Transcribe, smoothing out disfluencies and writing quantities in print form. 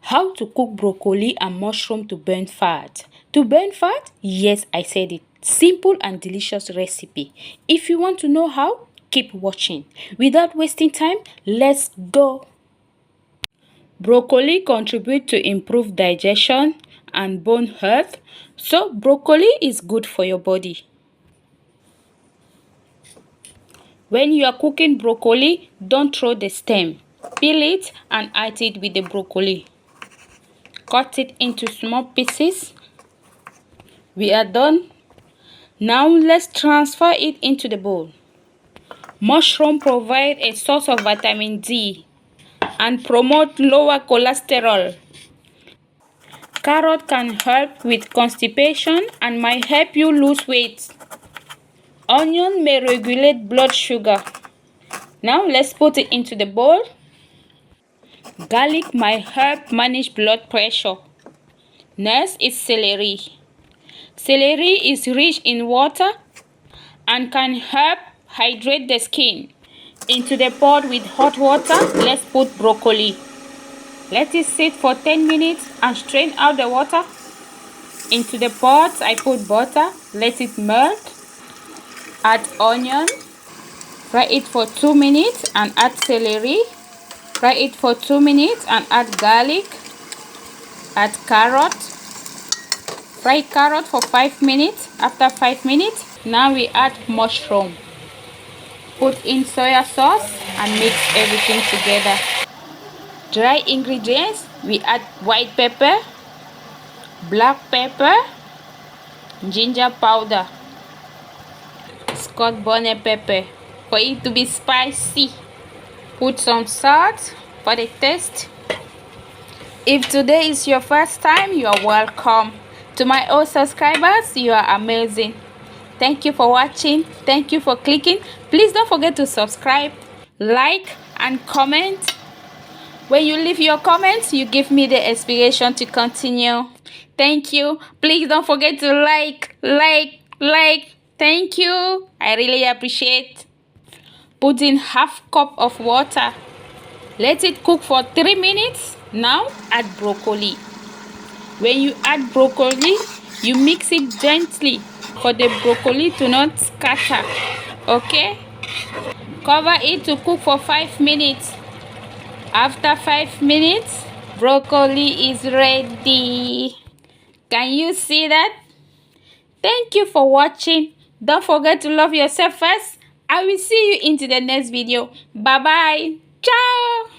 How to cook broccoli and mushroom to burn fat. To burn fat? Yes, I said it. Simple and delicious recipe. If you want to know how, keep watching. Without wasting time, let's go. Broccoli contributes to improve digestion and bone health, so broccoli is good for your body. When you are cooking broccoli, don't throw the stem. Peel it and add it with the broccoli. Cut it into small pieces. We are done. Now let's transfer it into the bowl. Mushroom provide a source of vitamin D and promote lower cholesterol. Carrot can help with constipation and might help you lose weight. Onion may regulate blood sugar. Now let's put it into the bowl. Garlic might help manage blood pressure. Next is celery. Celery is rich in water and can help hydrate the skin. Into the pot with hot water, let's put broccoli. Let it sit for 10 minutes and strain out the water. Into the pot, I put butter. Let it melt. Add onion. Fry it for 2 minutes and add celery. Fry it for 2 minutes and add garlic. Add carrot. Fry carrot for 5 minutes. After 5 minutes, now we add mushroom. Put in soya sauce and mix everything together. Dry ingredients, we add white pepper, black pepper, ginger powder, Scotch bonnet pepper for it to be spicy. Put some salt for the taste. If today is your first time, you are welcome. To my old subscribers, you are amazing. Thank you for watching. Thank you for clicking. Please don't forget to subscribe, like, and comment. When you leave your comments, you give me the inspiration to continue. Thank you. Please don't forget to like. Thank you. I really appreciate. Put in half cup of water. Let it cook for 3 minutes. Now add broccoli. When you add broccoli, you mix it gently for the broccoli to not scatter. Okay? Cover it to cook for 5 minutes. After 5 minutes, broccoli is ready. Can you see that? Thank you for watching. Don't forget to love yourself first. I will see you into the next video. Bye bye. Ciao.